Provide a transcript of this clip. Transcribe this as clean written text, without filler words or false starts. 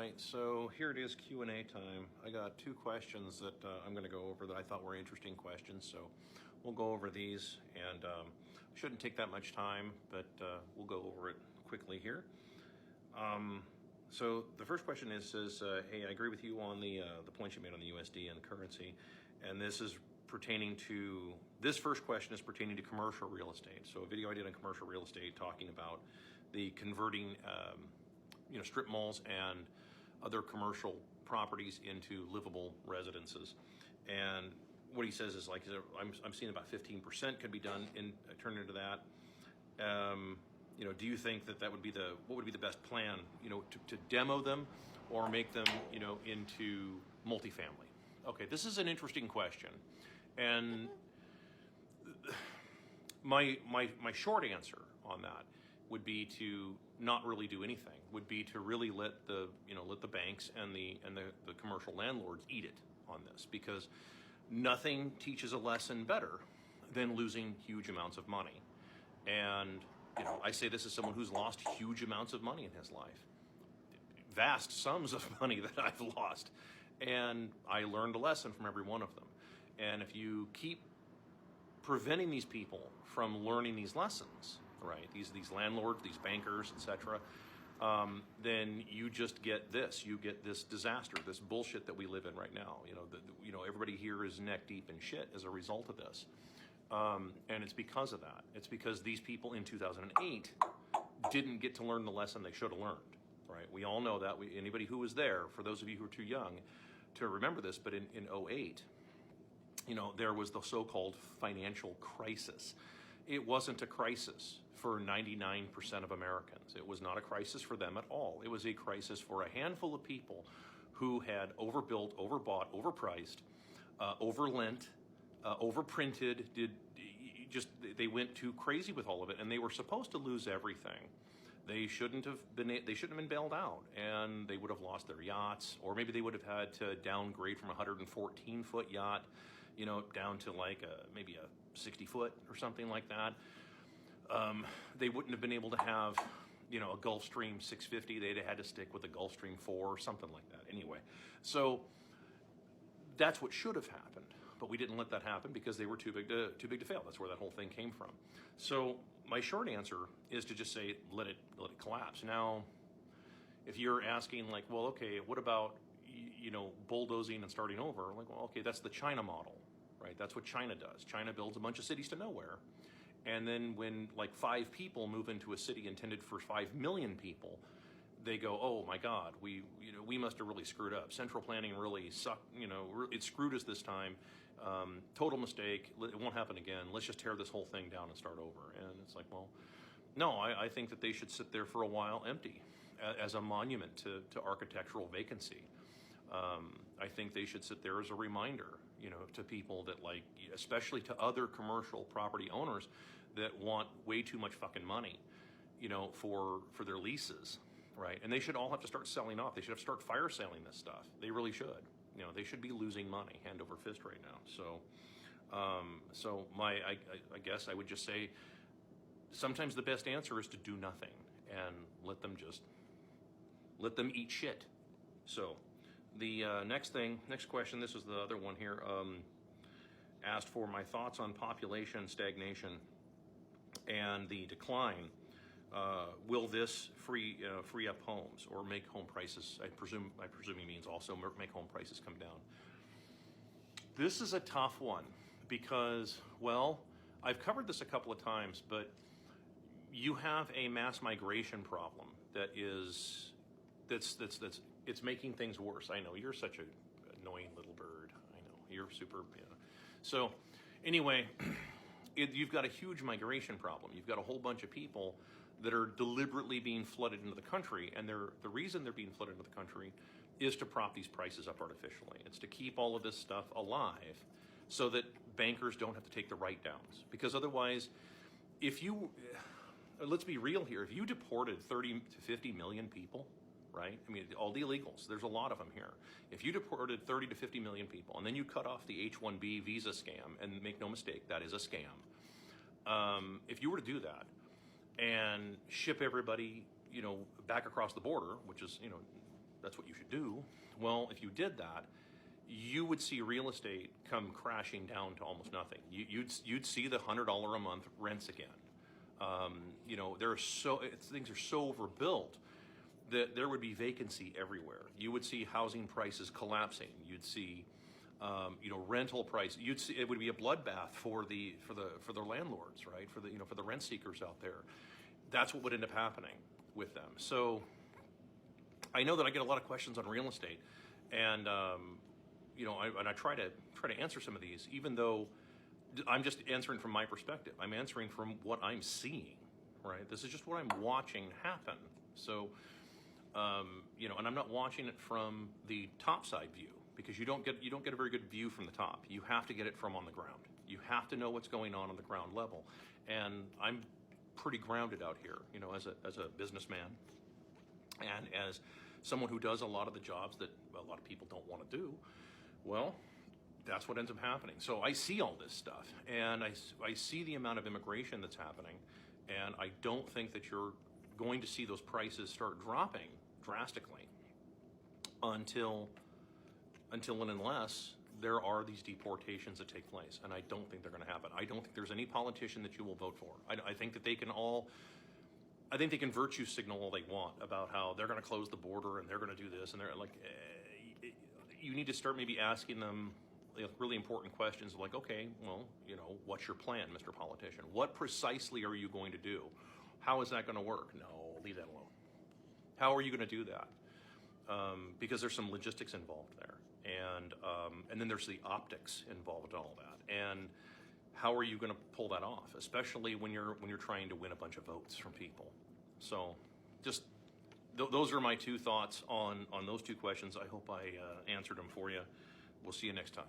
right, so here it is, Q&A time. I got two questions that I'm going to go over that I thought were interesting questions, so we'll go over these, and shouldn't take that much time, but we'll go over it quickly here. So the first question says, hey, I agree with you on the points you made on the USD and the currency, and this first question is pertaining to commercial real estate. So a video I did on commercial real estate talking about the converting strip malls and other commercial properties into livable residences. And what he says is, like, I'm seeing about 15% could be done turn into that. Do you think that would be what would be the best plan, to demo them or make them, into multifamily? Okay, this is an interesting question. And my short answer on that would be to not really do anything, would be to really let the banks and the commercial landlords eat it on this, because nothing teaches a lesson better than losing huge amounts of money. And I say this as someone who's lost huge amounts of money in his life, vast sums of money that I've lost, and I learned a lesson from every one of them. And if you keep preventing these people from learning these lessons, right, these landlords, these bankers, etc., then you just get this. You get this disaster, this bullshit that we live in right now. Everybody here is neck deep in shit as a result of this. And it's because of that. It's because these people in 2008 didn't get to learn the lesson they should have learned, right? We all know that. Anybody who was there, for those of you who are too young to remember this, but in 08, there was the so-called financial crisis. It wasn't a crisis for 99% of Americans. It was not a crisis for them at all. It was a crisis for a handful of people who had overbuilt, overbought, overpriced, overlent, overprinted, they went too crazy with all of it, and they were supposed to lose everything. They shouldn't have been bailed out, and they would have lost their yachts, or maybe they would have had to downgrade from a 114-foot yacht, down to maybe a 60-foot or something like that. They wouldn't have been able to have, a Gulfstream 650. They'd have had to stick with a Gulfstream 4 or something like that. Anyway, so that's what should have happened, but we didn't let that happen because they were too big to fail. That's where that whole thing came from. So my short answer is to just say let it collapse. Now, if you're asking well, okay, what about bulldozing and starting over? Well, okay, that's the China model, right? That's what China does. China builds a bunch of cities to nowhere, and then when 5 people move into a city intended for 5 million people, they go, oh my God, we must have really screwed up. Central planning really sucked. It screwed us this time. Total mistake. It won't happen again. Let's just tear this whole thing down and start over. And it's well, no, I think that they should sit there for a while empty as a monument to architectural vacancy. I think they should sit there as a reminder, to people that especially to other commercial property owners that want way too much fucking money, for their leases, right? And they should all have to start selling off. They should have to start fire selling this stuff. They really should. They should be losing money hand over fist right now. So, I guess I would just say sometimes the best answer is to do nothing and let them eat shit. So. The next question, this is the other one here, asked for my thoughts on population stagnation and the decline. Will this free up homes or make home prices? I presume he means also make home prices come down. This is a tough one because, well, I've covered this a couple of times, but you have a mass migration problem that's making things worse. I know, you're such an annoying little bird. I know, you're super, So anyway, you've got a huge migration problem. You've got a whole bunch of people that are deliberately being flooded into the country, and the reason they're being flooded into the country is to prop these prices up artificially. It's to keep all of this stuff alive so that bankers don't have to take the write-downs. Because otherwise, let's be real here, if you deported 30 to 50 million people, right? I mean, all the illegals, there's a lot of them here. If you deported 30 to 50 million people and then you cut off the H-1B visa scam, and make no mistake, that is a scam. If you were to do that and ship everybody, back across the border, which is, that's what you should do. Well, if you did that, you would see real estate come crashing down to almost nothing. You'd see the $100 a month rents again. You know, things are so overbuilt that there would be vacancy everywhere. You would see housing prices collapsing. You'd see, you know, rental price. You'd see it would be a bloodbath for the landlords, right? For the rent seekers out there. That's what would end up happening with them. So I know that I get a lot of questions on real estate, and you know, I try to answer some of these, even though I'm just answering from my perspective. I'm answering from what I'm seeing, right? This is just what I'm watching happen. So, you know, and I'm not watching it from the top side view, because you don't get a very good view from the top. You have to get it from on the ground. You have to know what's going on the ground level. And I'm pretty grounded out here, you know, as a businessman, and as someone who does a lot of the jobs that a lot of people don't want to do. Well, that's what ends up happening. So I see all this stuff, and I see the amount of immigration that's happening, and I don't think that you're going to see those prices start dropping drastically until and unless there are these deportations that take place, and I don't think they're going to happen. I don't think there's any politician that you will vote for. I think that they can virtue signal all they want about how they're going to close the border and they're going to do this, and they're like, you need to start maybe asking them, you know, really important questions like, okay, well, you know, what's your plan, Mr. Politician? What precisely are you going to do? How is that going to work? No, leave that alone. How are you going to do that? Because there's some logistics involved there, and then there's the optics involved in all that. And how are you going to pull that off, especially when you're trying to win a bunch of votes from people? So, just those are my two thoughts on those two questions. I hope I answered them for you. We'll see you next time.